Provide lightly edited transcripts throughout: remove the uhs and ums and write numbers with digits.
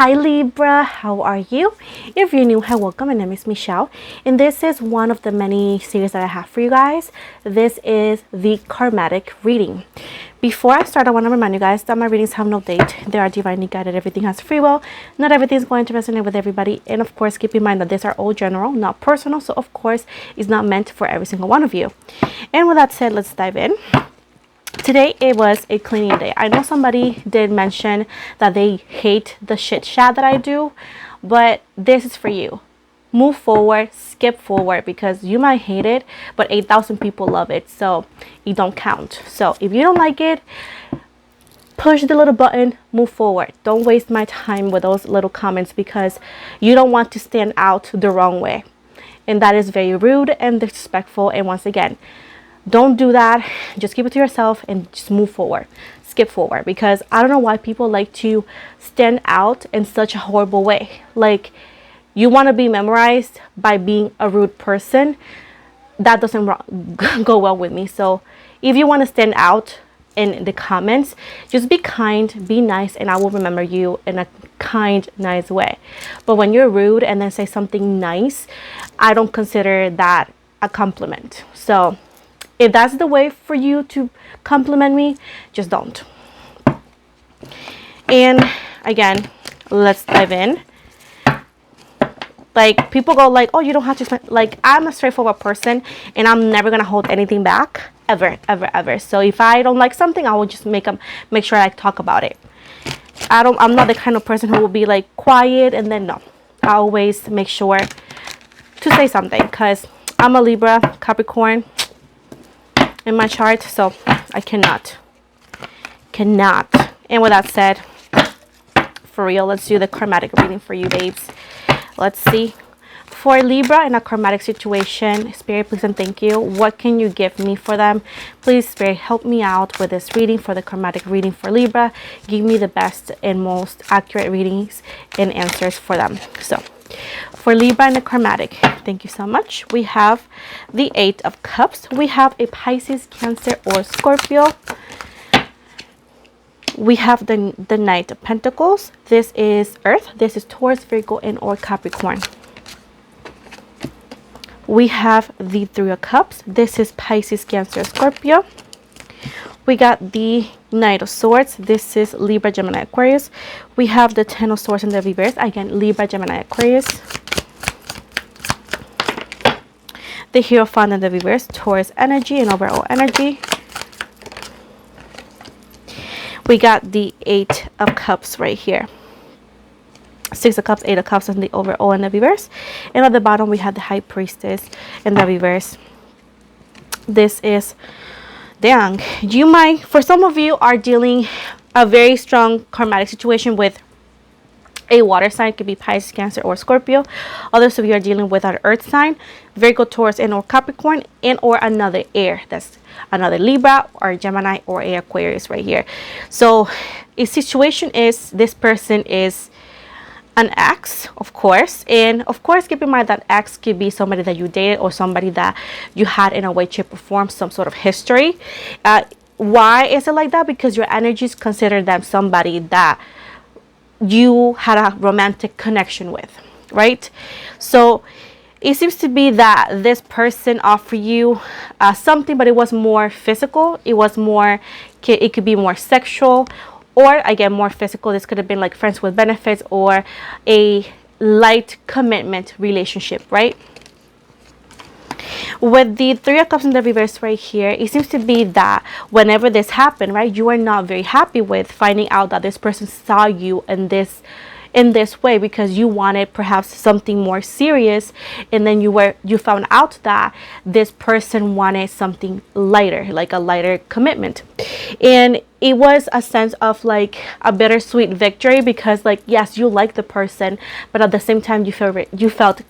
Hi Libra, how are you? If you're new, hi, welcome. My name is Michelle, and this is one of the many series that I have for you guys. This is the Karmatic reading. Before I start, I want to remind you guys that my readings have no date. They are divinely guided. Everything has free will. Not everything is going to resonate with everybody. And of course, keep in mind that these are all general, not personal. So of course, it's not meant for every single one of you. And with that said, let's dive in. Today it was a cleaning day. I know somebody did mention that they hate the shit chat that I do, but this is for you. Move forward, skip forward, because you might hate it, but 8,000 people love it, so it don't count. So if you don't like it, push the little button, move forward. Don't waste my time with those little comments because you don't want to stand out the wrong way, and that is very rude and disrespectful. And once again, don't do that. Just keep it to yourself and just move forward, skip forward, because I don't know why people like to stand out in such a horrible way. Like, you want to be memorized by being a rude person. That doesn't go well with me. So if you want to stand out in the comments, just be kind, be nice, and I will remember you in a kind, nice way. But when you're rude and then say something nice, I don't consider that a compliment. So if that's the way for you to compliment me, just don't. And again, let's dive in. Like, people go like, oh, you don't have to spend. Like, I'm a straightforward person and I'm never gonna hold anything back, ever. So if I don't like something, I will just make sure I talk about it. I'm not the kind of person who will be like quiet and then no. I always make sure to say something, because I'm a Libra, Capricorn in my chart, so I cannot. And with that said, for real, let's do the karmatic reading for you, babes. Let's see. For Libra in a karmatic situation, Spirit, please and thank you. What can you give me for them? Please, Spirit, help me out with this reading for the karmatic reading for Libra. Give me the best and most accurate readings and answers for them. So for Libra and the karmatic, thank you so much. We have the 8 of Cups. We have a Pisces, Cancer, or Scorpio. We have the Knight of Pentacles. This is Earth. This is Taurus, Virgo, and or Capricorn. We have the 3 of Cups. This is Pisces, Cancer, Scorpio. We got the Knight of Swords. This is Libra, Gemini, Aquarius. We have the 10 of Swords in the reverse. Again, Libra, Gemini, Aquarius. The Hierophant in the reverse, Taurus energy and overall energy. We got the 8 of Cups right here. 6 of Cups, 8 of Cups, and the overall in the reverse. And at the bottom, we have the High Priestess in the reverse. This is, dang, you might, for some of you, are dealing a very strong karmatic situation with a water sign. It could be Pisces, Cancer, or Scorpio. Others of you are dealing with an earth sign, Virgo, Taurus, and or Capricorn, and or another air. That's another Libra or Gemini or a Aquarius right here. So a situation is, this person is an ex, of course, and of course keep in mind that ex could be somebody that you dated or somebody that you had in a way, shape, or form some sort of history. Why is it like that? Because your energies consider them somebody that you had a romantic connection with, right? So it seems to be that this person offered you something, but it was more physical. It was more, it could be more sexual, or again, more physical. This could have been like friends with benefits or a light commitment relationship, right? With the 3 of Cups in the reverse right here, it seems to be that whenever this happened, right, you are not very happy with finding out that this person saw you in this way, because you wanted perhaps something more serious, and then you found out that this person wanted something lighter, like a lighter commitment. And it was a sense of like a bittersweet victory, because like, yes, you like the person, but at the same time you felt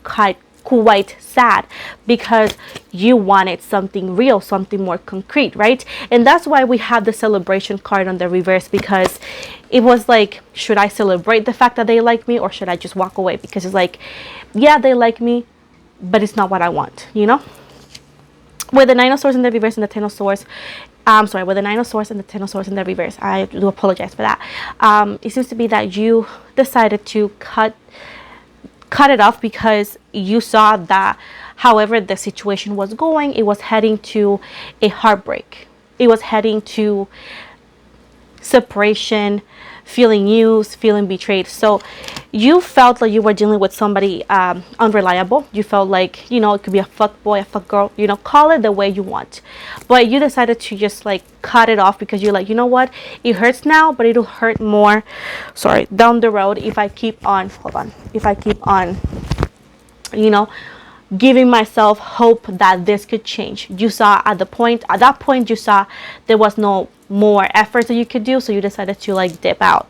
quite sad because you wanted something real, something more concrete, right? And that's why we have the celebration card on the reverse, because it was like, should I celebrate the fact that they like me, or should I just walk away? Because it's like, yeah, they like me, but it's not what I want, you know? With the 9 of Swords in the reverse and the 10 of Swords, I'm sorry, with the Nine of Swords and the Ten of Swords in the reverse. I do apologize for that. It seems to be that you decided to cut it off because you saw that however the situation was going, it was heading to a heartbreak. It was heading to separation, feeling used, feeling betrayed. So you felt like you were dealing with somebody unreliable. You felt like, you know, it could be a fuck boy, a fuck girl, you know, call it the way you want. But you decided to just like cut it off because you're like, you know what, it hurts now, but it'll hurt more, sorry, down the road if I keep on, if I keep on, you know, giving myself hope that this could change. You saw at that point you saw there was no more efforts that you could do, so you decided to like dip out.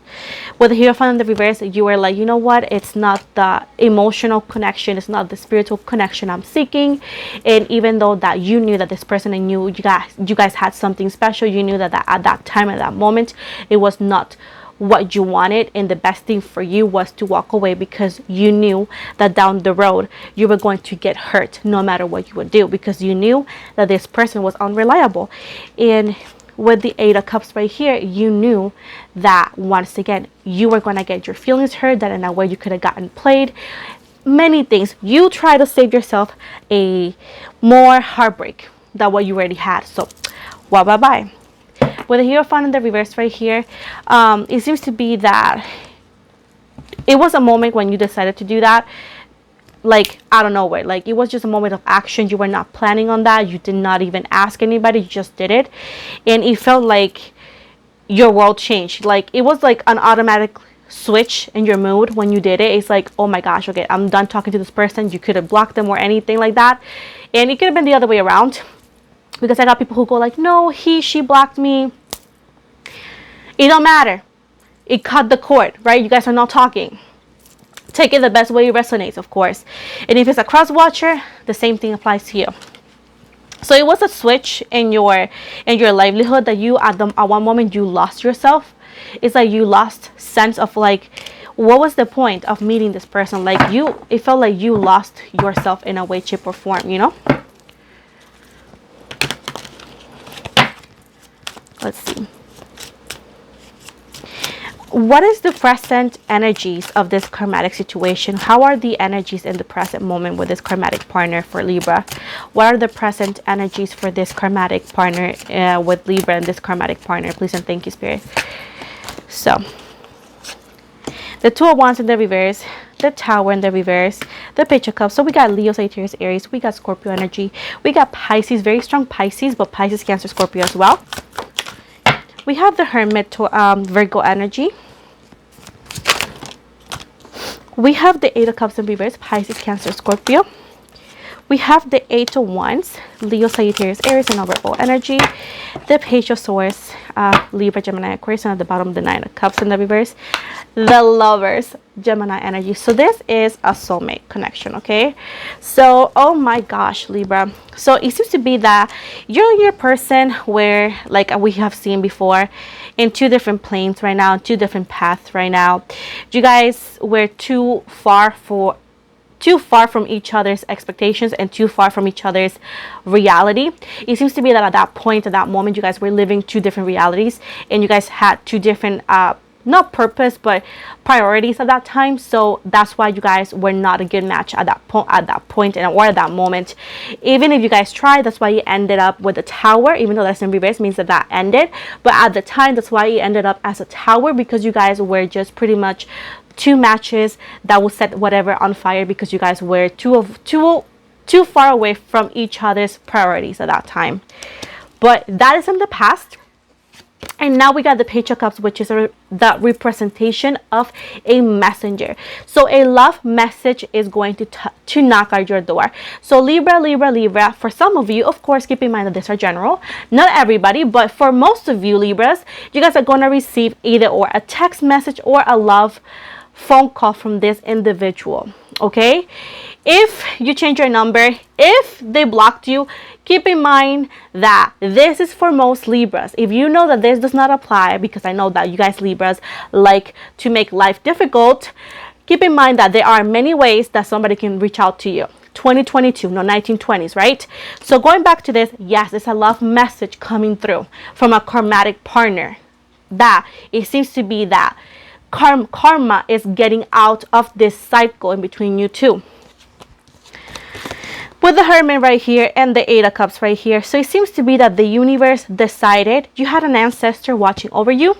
With the Hierophant in the reverse, you were like, you know what, it's not the emotional connection, it's not the spiritual connection I'm seeking. And even though that you knew that this person and you guys had something special, you knew that at that time, at that moment, it was not what you wanted, and the best thing for you was to walk away because you knew that down the road you were going to get hurt no matter what you would do, because you knew that this person was unreliable. And with the Eight of Cups right here, you knew that once again you were going to get your feelings hurt, that in a way you could have gotten played, many things. You try to save yourself a more heartbreak than what you already had. So well, bye. With the Hierophant in the reverse right here, it seems to be that it was a moment when you decided to do that, like out of nowhere. Like it was just a moment of action. You were not planning on that. You did not even ask anybody. You just did it, and it felt like your world changed. Like it was like an automatic switch in your mood when you did it. It's like, oh my gosh, okay, I'm done talking to this person. You could have blocked them or anything like that, and it could have been the other way around. Because I got people who go like, no, she blocked me. It don't matter. It cut the cord, right? You guys are not talking. Take it the best way it resonates, of course. And if it's a cross watcher, the same thing applies to you. So it was a switch in your livelihood that you at one moment you lost yourself. It's like you lost sense of like, what was the point of meeting this person? Like it felt like you lost yourself in a way, shape, or form, you know? Let's see. What is the present energies of this karmatic situation? How are the energies in the present moment with this karmatic partner for Libra? What are the present energies for this karmatic partner with Libra and this karmatic partner? Please and thank you, Spirit. So, the Two of Wands in the reverse, the Tower in the reverse, the Page of Cups. So we got Leo, Sagittarius, Aries. We got Scorpio energy. We got Pisces, very strong Pisces, but Pisces, Cancer, Scorpio as well. We have the Hermit to Virgo energy. We have the Eight of Cups in reverse, Pisces, Cancer, Scorpio. We have the Eight of Wands, Leo, Sagittarius, Aries, and Virgo energy. The Page of Swords, Libra, Gemini, Aquarius, and at the bottom the Nine of Cups in the reverse. The Lovers, Gemini energy. So this is a soulmate connection, okay? So, oh my gosh, Libra. So it seems to be that you're your person where, like we have seen before, in two different planes right now, two different paths right now. You guys were too far from each other's expectations and too far from each other's reality. It seems to be that at that point, at that moment, you guys were living two different realities, and you guys had two different not purpose but priorities at that time. So that's why you guys were not a good match at that point or at that moment. Even if you guys tried, that's why you ended up with a Tower, even though that's in reverse, means that ended. But at the time, that's why you ended up as a Tower, because you guys were just pretty much two matches that will set whatever on fire, because you guys were too far away from each other's priorities at that time. But that is in the past. And now we got the Page of Cups, which is the representation of a messenger. So a love message is going to knock at your door. So Libra, for some of you, of course, keep in mind that these are general, not everybody, but for most of you Libras, you guys are going to receive either or a text message or a love phone call from this individual. Okay, if you change your number, if they blocked you, keep in mind that this is for most Libras. If you know that this does not apply, because I know that you guys Libras like to make life difficult, keep in mind that there are many ways that somebody can reach out to you. 2022, no, 1920s, right? So going back to this, yes, there's a love message coming through from a karmatic partner. That it seems to be that karma is getting out of this cycle in between you two, with the Hermit right here and the Eight of Cups right here. So it seems to be that the universe decided, you had an ancestor watching over you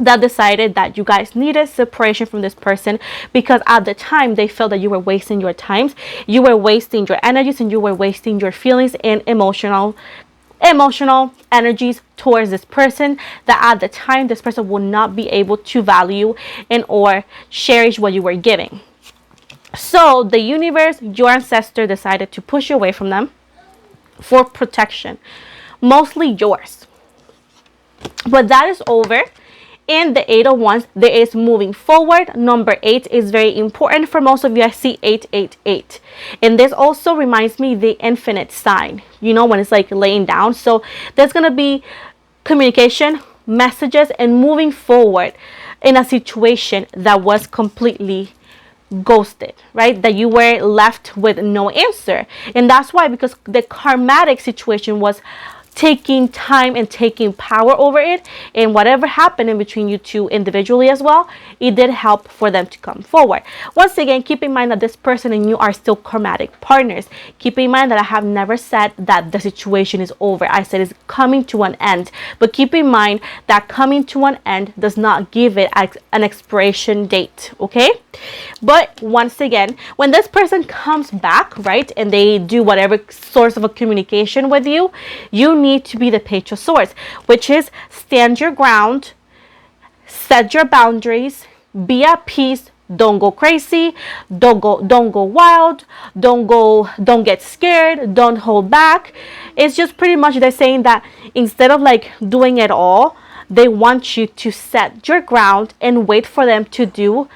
that decided that you guys needed separation from this person, because at the time they felt that you were wasting your times, you were wasting your energies, and you were wasting your feelings and emotional energies towards this person, that at the time this person would not be able to value and or cherish what you were giving. So the universe, your ancestor, decided to push you away from them for protection, mostly yours. But that is over. In the Eight of Wands, there is moving forward. Number 8 is very important for most of you. I see 888, and this also reminds me the infinite sign, you know, when it's like laying down. So there's gonna be communication, messages, and moving forward in a situation that was completely ghosted, right? That you were left with no answer. And that's why, because the karmatic situation was taking time and taking power over it, and whatever happened in between you two individually as well, it did help for them to come forward. Once again, keep in mind that this person and you are still karmatic partners. Keep in mind that I have never said that the situation is over. I said it's coming to an end, but keep in mind that coming to an end does not give it an expiration date, okay? But once again, when this person comes back, right, and they do whatever source of a communication with you, you need to be the Page of Swords, which is stand your ground, set your boundaries, be at peace, don't go crazy, don't go wild, don't get scared, don't hold back. It's just pretty much they're saying that instead of like doing it all, they want you to set your ground and wait for them to do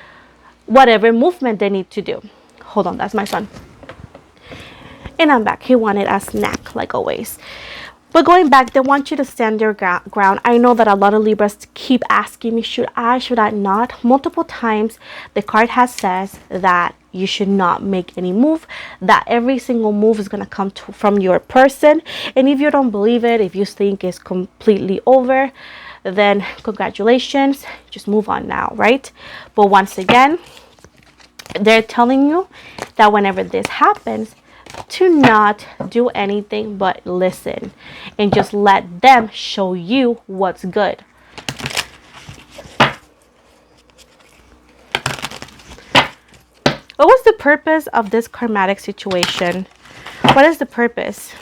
whatever movement they need to do. Hold on, that's my son. And I'm back. He wanted a snack like always. But going back, they want you to stand your ground. I know that a lot of Libras keep asking me, should I not? Multiple times, the card has says that you should not make any move, that every single move is going to come from your person. And if you don't believe it, if you think it's completely over, then congratulations, just move on now, right? But once again, they're telling you that whenever this happens, to not do anything but listen and just let them show you what's good. What was the purpose of this karmatic situation? What is the purpose?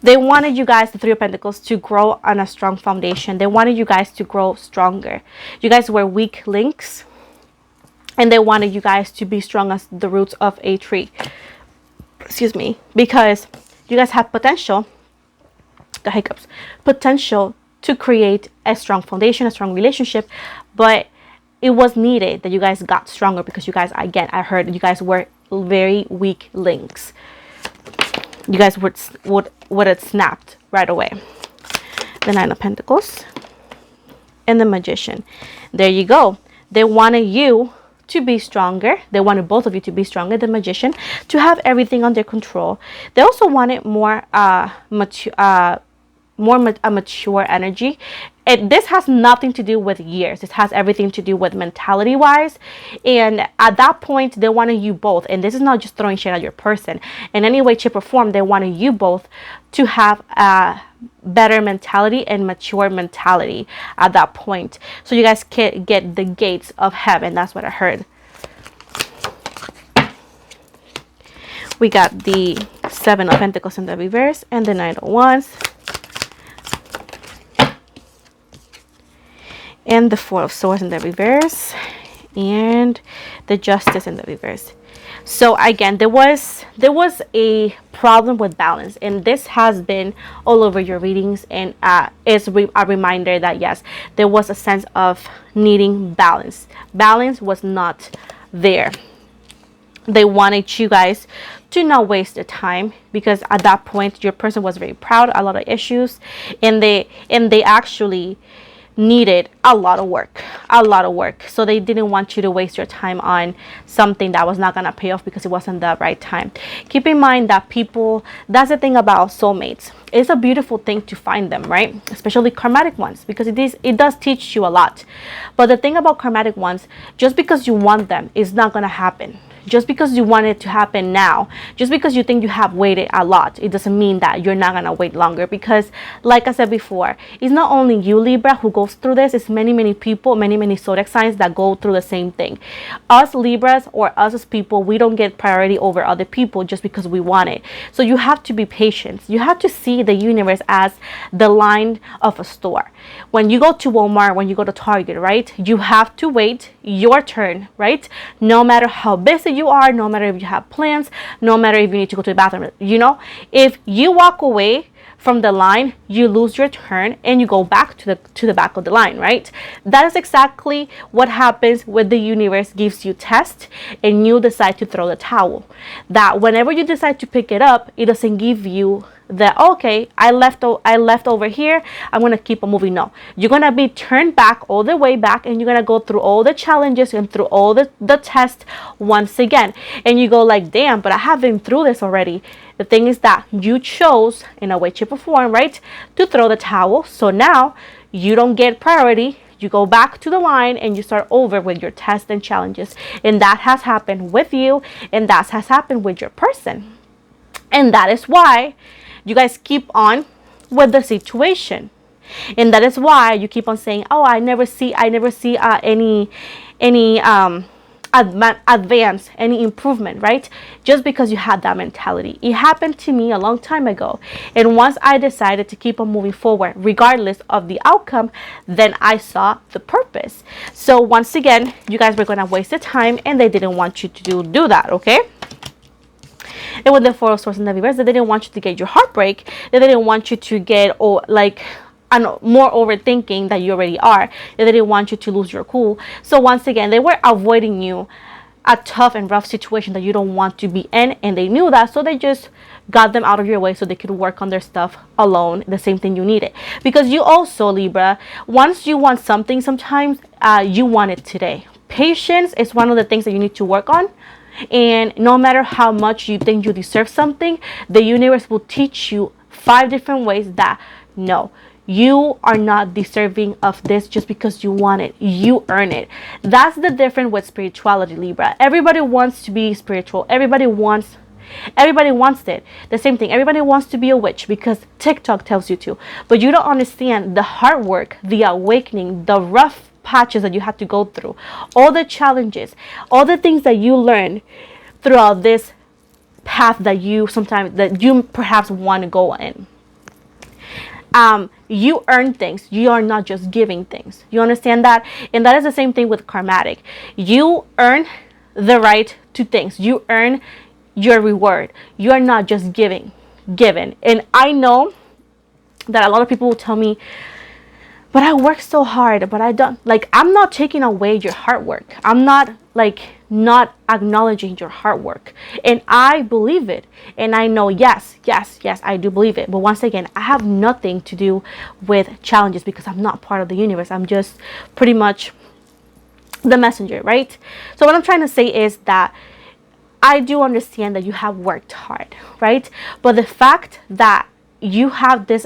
They wanted you guys, the Three of Pentacles, to grow on a strong foundation. They wanted you guys to grow stronger. You guys were weak links, and they wanted you guys to be strong as the roots of a tree. Excuse me. Because you guys have potential, the hiccups, potential to create a strong foundation, a strong relationship, but it was needed that you guys got stronger, because you guys, again, I heard you guys were very weak links. You guys would have snapped right away. The Nine of Pentacles and the Magician. There you go. They wanted you to be stronger. They wanted both of you to be stronger. The Magician, to have everything under control. They also wanted more mature energy. This has nothing to do with years. This has everything to do with mentality wise. And at that point, they wanted you both, and this is not just throwing shit at your person in any way, shape, or form. They wanted you both to have a better mentality and mature mentality at that point, so you guys can get the gates of heaven. That's what I heard. We got the Seven of Pentacles in the reverse and the Knight of Wands and the Four of Swords in the reverse and the Justice in the reverse. So again, there was a problem with balance, and this has been all over your readings, and it's a reminder that yes, there was a sense of needing balance. Balance was not there. They wanted you guys to not waste the time, because at that point your person was very proud, a lot of issues, and they actually needed a lot of work, so they didn't want you to waste your time on something that was not going to pay off because it wasn't the right time. Keep in mind that people, that's the thing about soulmates, it's a beautiful thing to find them, right? Especially karmatic ones, because it does teach you a lot. But the thing about karmatic ones, just because you want them, is not going to happen. Just because you want it to happen now, just because you think you have waited a lot, it doesn't mean that you're not gonna wait longer. Because like I said before, it's not only you, Libra, who goes through this. It's many people, many zodiac signs that go through the same thing. Us Libras, or us as people, we don't get priority over other people just because we want it. So you have to be patient. You have to see the universe as the line of a store. When you go to Walmart, when you go to Target, right, you have to wait your turn, right? No matter how busy you are, no matter if you have plans, no matter if you need to go to the bathroom, if you walk away from the line, you lose your turn and you go back to the back of the line, right? That is exactly what happens when the universe gives you test and you decide to throw the towel. That whenever you decide to pick it up, it doesn't give you that, okay, I left over here, I'm gonna keep on moving. No, you're gonna be turned back, all the way back, and you're gonna go through all the challenges and through all the tests once again. And you go like, damn, but I have been through this already. The thing is that you chose, in a way, shape, or form, right, to throw the towel. So now you don't get priority. You go back to the line and you start over with your tests and challenges. And that has happened with you, and that has happened with your person. And that is why you guys keep on with the situation. And that is why you keep on saying, oh, I never see any advance, any improvement, right? Just because you had that mentality. It happened to me a long time ago. And once I decided to keep on moving forward, regardless of the outcome, then I saw the purpose. So once again, you guys were going to waste the time, and they didn't want you to do that, okay? And with the Four of Swords in the reverse, they didn't want you to get your heartbreak. They didn't want you to get more overthinking that you already are. They didn't want you to lose your cool. So once again, they were avoiding you a tough and rough situation that you don't want to be in, and they knew that, so they just got them out of your way so they could work on their stuff alone, the same thing you needed. Because you also, Libra, once you want something, sometimes you want it today. Patience is one of the things that you need to work on. And no matter how much you think you deserve something, the universe will teach you 5 different ways that no, you are not deserving of this just because you want it. You earn it. That's the difference with spirituality, Libra. Everybody wants to be spiritual. Everybody wants it. The same thing. Everybody wants to be a witch because TikTok tells you to. But you don't understand the hard work, the awakening, the rough patches that you had to go through, all the challenges, all the things that you learn throughout this path that you perhaps want to go in. You earn things. You are not just giving things. You understand that? And that is the same thing with karmatic. You earn the right to things. You earn your reward. You are not just given. And I know that a lot of people will tell me, but I work so hard, but I don't, like, I'm not taking away your hard work. I'm not acknowledging your hard work. And I believe it. And I know, yes, I do believe it. But once again, I have nothing to do with challenges because I'm not part of the universe. I'm just pretty much the messenger, right? So what I'm trying to say is that I do understand that you have worked hard, right? But the fact that you have this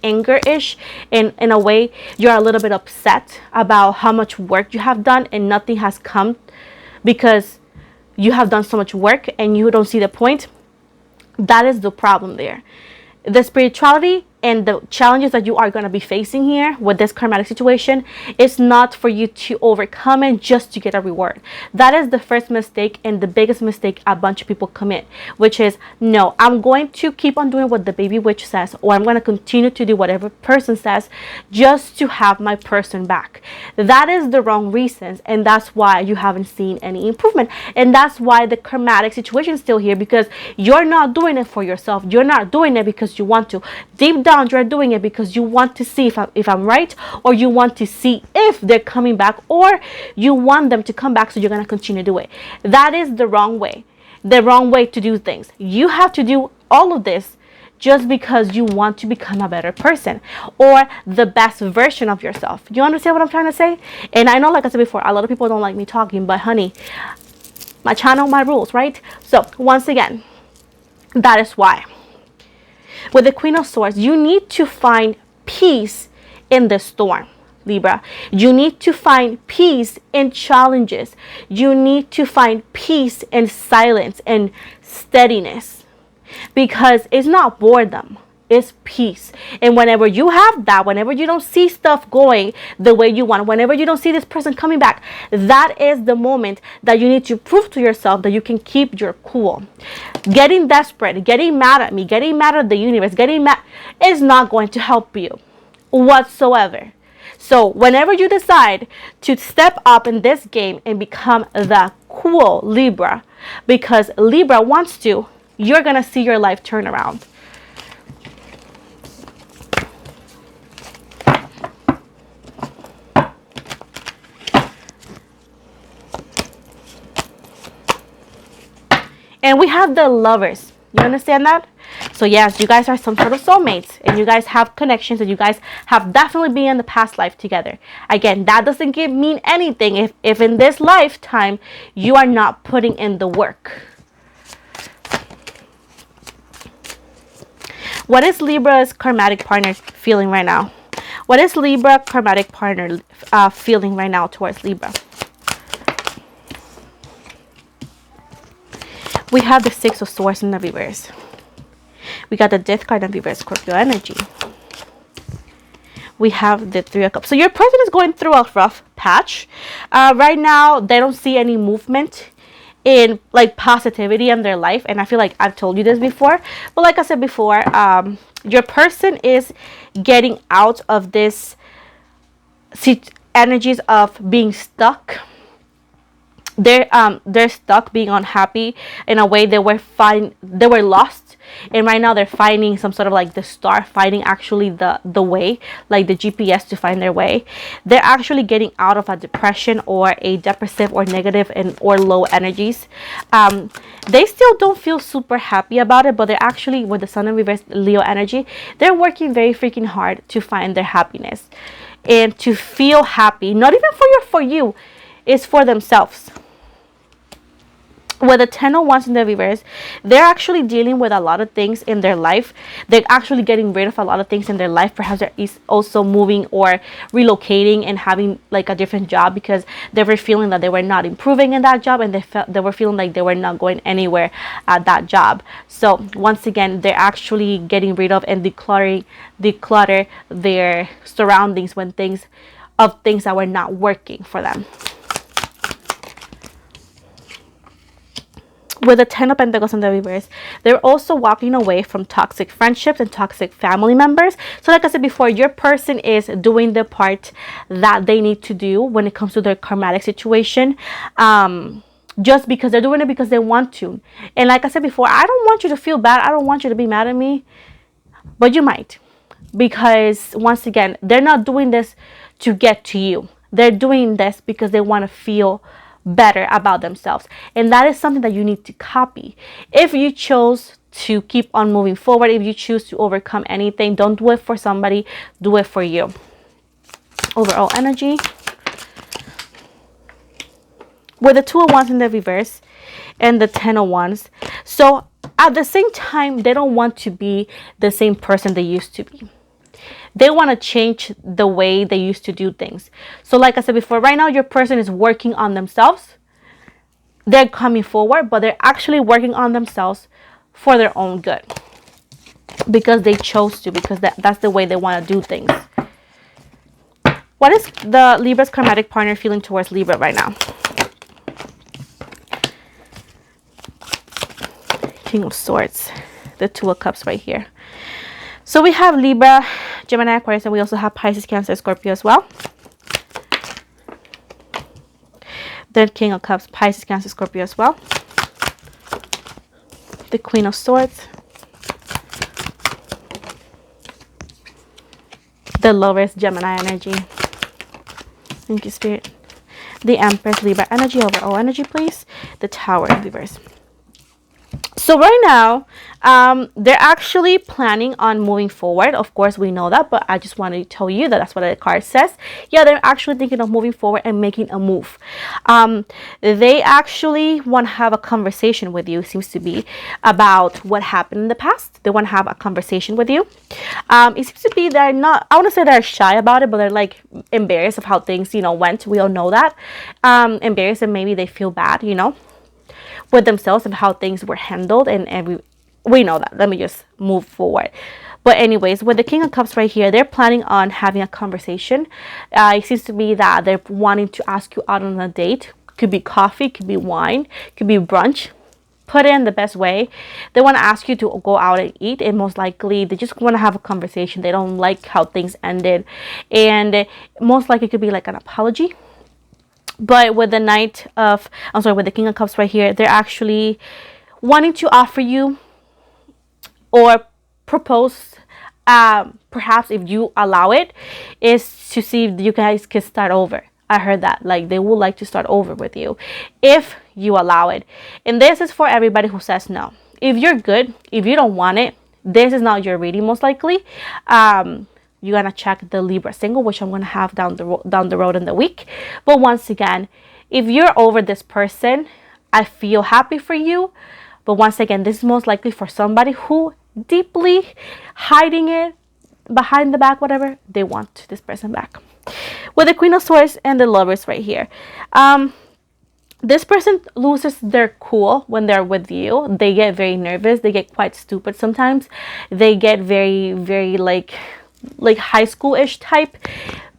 anger-ish, in a way you're a little bit upset about how much work you have done and nothing has come because you have done so much work and you don't see the point. That is the problem there. The spirituality and the challenges that you are going to be facing here with this karmatic situation is not for you to overcome it just to get a reward. That is the first mistake and the biggest mistake a bunch of people commit, which is, no, I'm going to keep on doing what the baby witch says, or I'm going to continue to do whatever person says just to have my person back. That is the wrong reasons, and that's why you haven't seen any improvement. And that's why the karmatic situation is still here, because you're not doing it for yourself. You're not doing it because you want to. Deep down, you're doing it because you want to see if I'm right, or you want to see if they're coming back, or you want them to come back, so you're going to continue to do it. That is the wrong way to do things. You have to do all of this just because you want to become a better person or the best version of yourself. You understand what I'm trying to say? And I know, like I said before, a lot of people don't like me talking, but honey, my channel, my rules, right? So once again, that is why. With the Queen of Swords, you need to find peace in the storm, Libra. You need to find peace in challenges. You need to find peace in silence and steadiness, because it's not boredom, it's peace. And whenever you have that, whenever you don't see stuff going the way you want, whenever you don't see this person coming back, that is the moment that you need to prove to yourself that you can keep your cool. Getting desperate, getting mad at me, getting mad at the universe, getting mad is not going to help you whatsoever. So whenever you decide to step up in this game and become the cool Libra, because Libra wants to, you're going to see your life turn around. And we have the Lovers. You understand that? So yes, you guys are some sort of soulmates, and you guys have connections, and you guys have definitely been in the past life together. Again, that doesn't mean anything if in this lifetime you are not putting in the work. What is Libra's karmatic partner feeling right now? What is Libra karmatic partner feeling right now towards Libra? We have the Six of Swords in the reverse. We got the Death card in reverse, Scorpio energy. We have the Three of Cups. So your person is going through a rough patch. Right now, they don't see any movement in like positivity in their life. And I feel like I've told you this before. But like I said before, your person is getting out of this energies of being stuck. They're stuck being unhappy in a way. They were lost, and right now they're finding some sort of like the star, finding actually the way, like the GPS to find their way. They're actually getting out of a depression or a depressive or negative or low energies. They still don't feel super happy about it, but they're actually, with the Sun in reverse, Leo energy, they're working very freaking hard to find their happiness and to feel happy. Not even for you, it's for themselves. With the Ten of Wands in the reverse, they're actually dealing with a lot of things in their life. They're actually getting rid of a lot of things in their life. Perhaps they're also moving or relocating and having like a different job, because they were feeling that they were not improving in that job, and they were feeling like they were not going anywhere at that job. So once again, they're actually getting rid of and declutter their surroundings when things that were not working for them. With the Ten of Pentacles in the reverse, they're also walking away from toxic friendships and toxic family members. So like I said before, your person is doing the part that they need to do when it comes to their karmatic situation, just because they're doing it because they want to. And like I said before, I don't want you to feel bad. I don't want you to be mad at me, but you might, because once again, they're not doing this to get to you. They're doing this because they want to feel better about themselves, and that is something that you need to copy. If you chose to keep on moving forward, if you choose to overcome anything, don't do it for somebody, do it for you. Overall energy. With the Two of Wands in the reverse and the Ten of Wands, so at the same time, they don't want to be the same person they used to be. They want to change the way they used to do things. So like I said before, right now your person is working on themselves. They're coming forward, but they're actually working on themselves for their own good, because they chose to, because that's the way they want to do things. What is the Libra's karmatic partner feeling towards Libra right now? King of Swords, the Two of Cups right here. So we have Libra, Gemini, Aquarius, and we also have Pisces, Cancer, Scorpio as well. Then King of Cups, Pisces, Cancer, Scorpio as well. The Queen of Swords. The Lovers, Gemini energy. Thank you, Spirit. The Empress, Libra energy, overall energy, please. The Tower in reverse. So right now, they're actually planning on moving forward. Of course, we know that, but I just wanted to tell you that that's what the card says. Yeah, they're actually thinking of moving forward and making a move. They actually want to have a conversation with you, seems to be, about what happened in the past. They want to have a conversation with you. It seems to be they're not, I want to say they're shy about it, but they're like embarrassed of how things, went. We all know that. Embarrassed, and maybe they feel bad, with themselves and how things were handled, and we know that. Let me just move forward. But anyways, with the King of Cups right here, they're planning on having a conversation. It seems to be that they're wanting to ask you out on a date. Could be coffee, could be wine, could be brunch. Put it in the best way. They want to ask you to go out and eat, and most likely they just want to have a conversation. They don't like how things ended, and most likely it could be like an apology. But with the with the King of Cups right here, they're actually wanting to offer you or propose, perhaps if you allow it, is to see if you guys can start over. I heard that, like, they would like to start over with you if you allow it. And this is for everybody who says no. If you're good, if you don't want it, this is not your reading, most likely. You're gonna check the Libra single, which I'm gonna have down the road in the week. But once again, if you're over this person, I feel happy for you. But once again, this is most likely for somebody who deeply hiding it behind the back, whatever, they want this person back. With the Queen of Swords and the Lovers right here, this person loses their cool when they're with you. They get very nervous. They get quite stupid sometimes. They get very, very like high school-ish type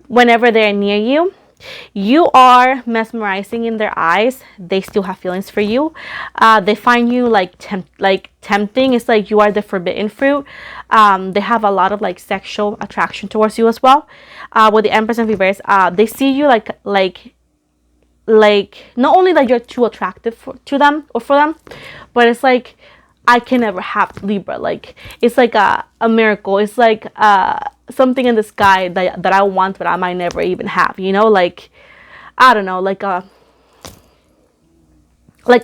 whenever they're near you. You are mesmerizing in their eyes. They still have feelings for you. They find you like tempting. It's like you are the forbidden fruit. They have a lot of like sexual attraction towards you as well. With the Empress in reverse, they see you like not only that you're too attractive to them or for them, but it's like, I can never have Libra. Like, it's like a miracle. It's like something in the sky that I want, but I might never even have, like, I don't know, like a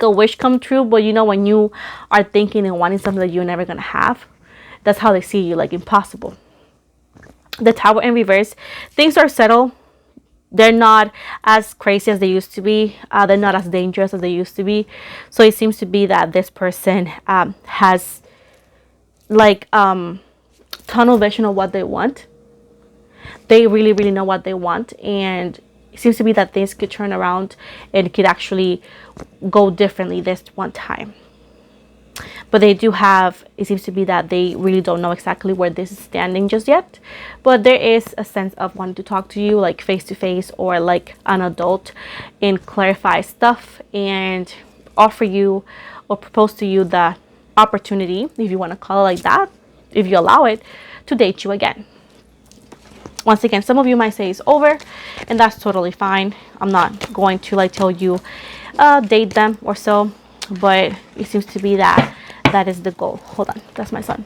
wish come true. But when you are thinking and wanting something that you're never gonna have, that's how they see you, like impossible. The Tower in reverse, things are settled. They're not as crazy as they used to be. They're not as dangerous as they used to be. So it seems to be that this person has like tunnel vision of what they want. They really, really know what they want. And it seems to be that things could turn around and it could actually go differently this one time. But they do have, it seems to be that they really don't know exactly where this is standing just yet. But there is a sense of wanting to talk to you like face to face or like an adult and clarify stuff and offer you or propose to you the opportunity, if you want to call it like that, if you allow it, to date you again. Once again, some of you might say it's over, and that's totally fine. I'm not going to like tell you date them or so, but it seems to be that is the goal. Hold on, that's my son.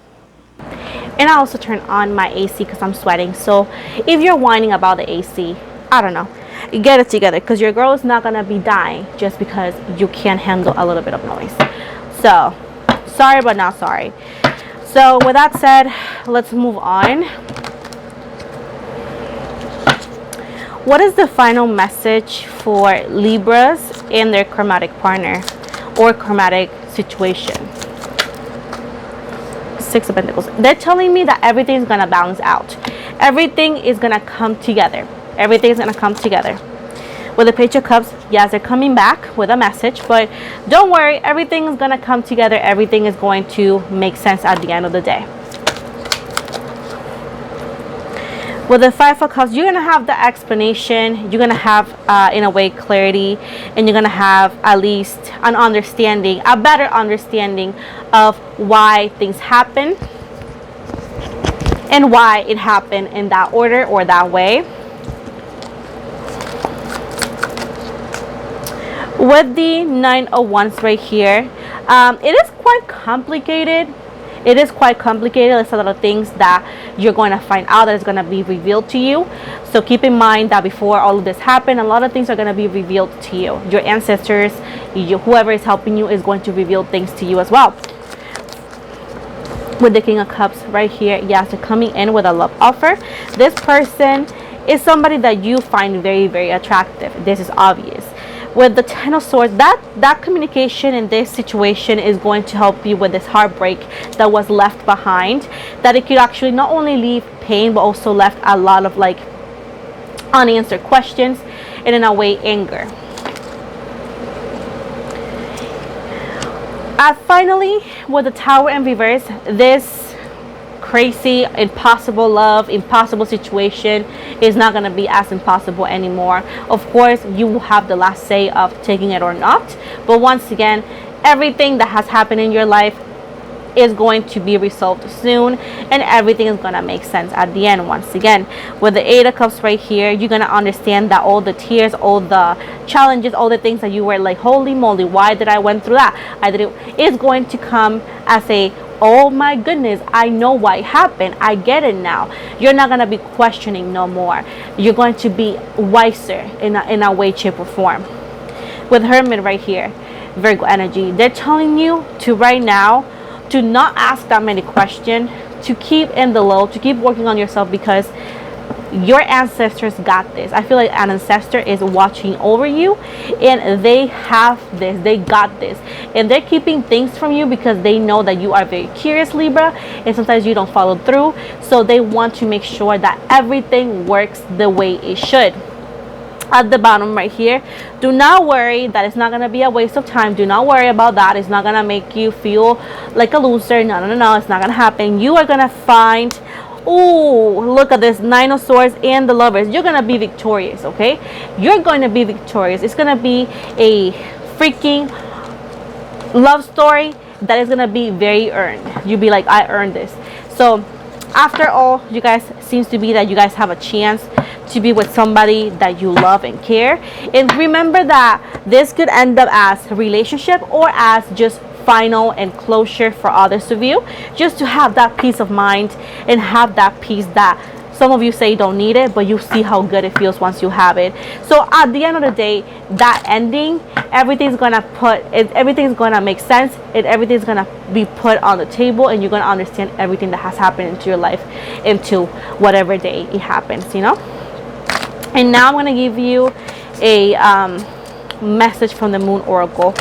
And I also turn on my AC because I'm sweating. So if you're whining about the AC, I don't know, get it together, because your girl is not gonna be dying just because you can't handle a little bit of noise. So sorry, but not sorry. So with that said, let's move on. What is the final message for Libras and their karmatic partner or karmatic situation? Six of Pentacles. They're telling me that everything's gonna balance out. Everything is gonna come together. Everything's gonna come together. With the Page of Cups, yes, they're coming back with a message, but don't worry, everything is gonna come together. Everything is going to make sense at the end of the day. With the Five of Cups, you're gonna have the explanation. You're gonna have, in a way, clarity, and you're gonna have at least an understanding, a better understanding of why things happen and why it happened in that order or that way. With the Nine of Wands right here, it is quite complicated. It is quite complicated. There's a lot of things that you're going to find out that is going to be revealed to you. So keep in mind that before all of this happened, a lot of things are going to be revealed to you. Your ancestors, whoever is helping you is going to reveal things to you as well. with the King of Cups right here. Yes, they're coming in with a love offer. This person is somebody that you find very, very attractive. This is obvious. With the Ten of Swords, that communication in this situation is going to help you with this heartbreak that was left behind, that it could actually not only leave pain but also left a lot of like unanswered questions and in a way anger. Finally, with the Tower in reverse, this crazy, impossible love, impossible situation is not going to be as impossible anymore. Of course, you will have the last say of taking it or not. But once again, everything that has happened in your life is going to be resolved soon, and everything is going to make sense at the end. Once again, with the Eight of Cups right here, you're going to understand that all the tears, all the challenges, all the things that you were like, holy moly, why did I went through that, I did it, is going to come as a, oh my goodness, I know why it happened, I get it now. You're not going to be questioning no more. You're going to be wiser in a way, shape, or form. With Hermit right here, Virgo energy, they're telling you to right now to not ask that many questions, to keep in the low, to keep working on yourself, because your ancestors got this. I feel like an ancestor is watching over you, and they have this, they got this, and they're keeping things from you because they know that you are very curious, Libra, and sometimes you don't follow through. So they want to make sure that everything works the way it should. At the bottom right here, do not worry that it's not going to be a waste of time. Do not worry about that. It's not going to make you feel like a loser. No, it's not going to happen. You are going to find, oh, look at this, Nine of Swords and the Lovers. You're going to be victorious, okay? You're going to be victorious. It's going to be a freaking love story that is going to be very earned. You'll be like, I earned this. So after all, you guys, seems to be that you guys have a chance to be with somebody that you love and care. And remember that this could end up as a relationship or as just final and closure for others of you, just to have that peace of mind and have that peace that some of you say you don't need it, but you see how good it feels once you have it. So at the end of the day, that ending, everything's gonna make sense, and everything's gonna be put on the table, and you're gonna understand everything that has happened into your life, into whatever day it happens, you know. And now I'm gonna give you a message from the Moon Oracle.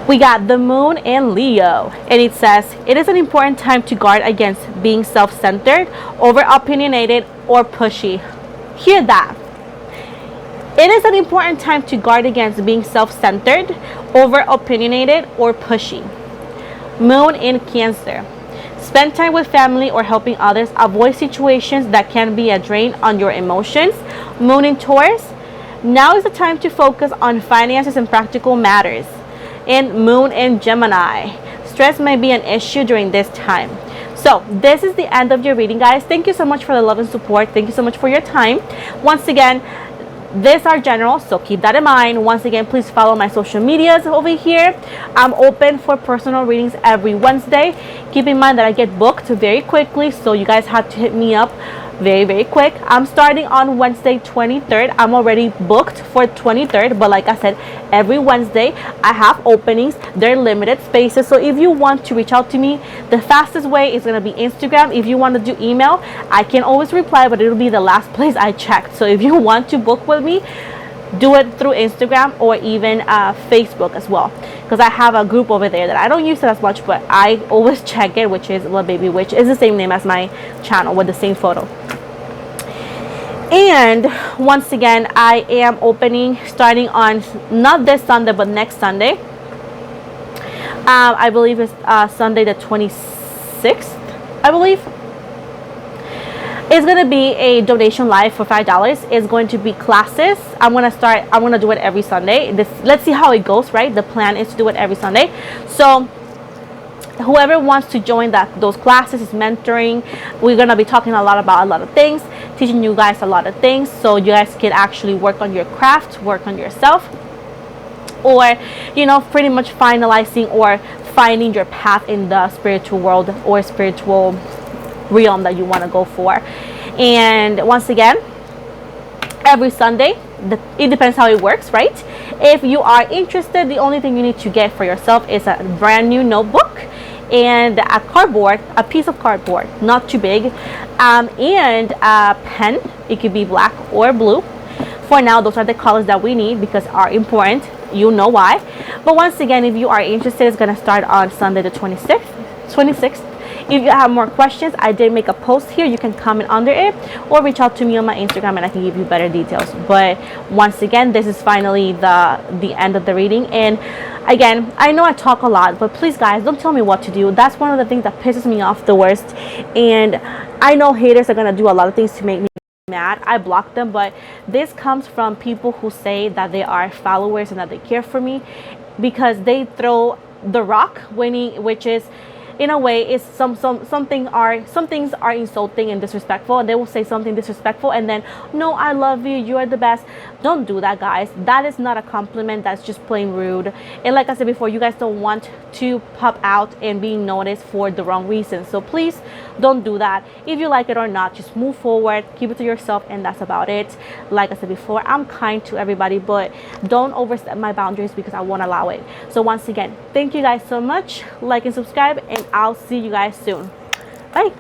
We got the Moon in Leo, and it says, it is an important time to guard against being self-centered, over-opinionated, or pushy. Hear that. It is an important time to guard against being self-centered, over-opinionated, or pushy. Moon in Cancer. Spend time with family or helping others. Avoid situations that can be a drain on your emotions. Moon in Taurus. Now is the time to focus on finances and practical matters. And Moon in Gemini. Stress may be an issue during this time. So this is the end of your reading, guys. Thank you so much for the love and support. Thank you so much for your time. Once again, these are general, so keep that in mind. Once again, please follow my social medias over here. I'm open for personal readings every Wednesday. Keep in mind that I get booked very quickly, so you guys have to hit me up very quick. I'm starting on Wednesday 23rd. I'm already booked for 23rd, but like I said, every Wednesday I have openings. They're limited spaces, so if you want to reach out to me, the fastest way is going to be Instagram. If you want to do email, I can always reply, but it'll be the last place I checked. So if you want to book with me, do it through Instagram or even Facebook as well, because I have a group over there that I don't use it as much, but I always check it, which is Little Baby Witch. Is the same name as my channel with the same photo. And once again, I am opening starting on not this Sunday but next Sunday. I believe it's Sunday the 26th, I believe. It's gonna be a donation live for $5. It's going to be classes. I'm gonna do it every Sunday. Let's see how it goes, right? The plan is to do it every Sunday. So whoever wants to join those classes is mentoring. We're gonna be talking about a lot of things, teaching you guys a lot of things, so you guys can actually work on your craft, work on yourself, or pretty much finalizing or finding your path in the spiritual world or spiritual realm that you want to go for. And once again, every Sunday. It depends how it works, right? If you are interested, the only thing you need to get for yourself is a brand new notebook and a cardboard, a piece of cardboard, not too big, and a pen. It could be black or blue. For now, those are the colors that we need because are important. You know why. But once again, if you are interested, it's gonna start on Sunday the 26th. If you have more questions, I did make a post here. You can comment under it or reach out to me on my Instagram and I can give you better details. But once again, this is finally the end of the reading. And again, I know I talk a lot, but please guys, don't tell me what to do. That's one of the things that pisses me off the worst. And I know haters are gonna do a lot of things to make me mad. I block them, but this comes from people who say that they are followers and that they care for me, because they throw the rock which is, in a way, is some things are insulting and disrespectful, and they will say something disrespectful and then, no, I love you, you are the best. Don't do that, guys. That is not a compliment. That's just plain rude. And like I said before, you guys don't want to pop out and being noticed for the wrong reasons, so please don't do that. If you like it or not, just move forward, keep it to yourself, and that's about it. Like I said before, I'm kind to everybody, but don't overstep my boundaries because I won't allow it. So once again, thank you guys so much. Like and subscribe, and I'll see you guys soon. Bye.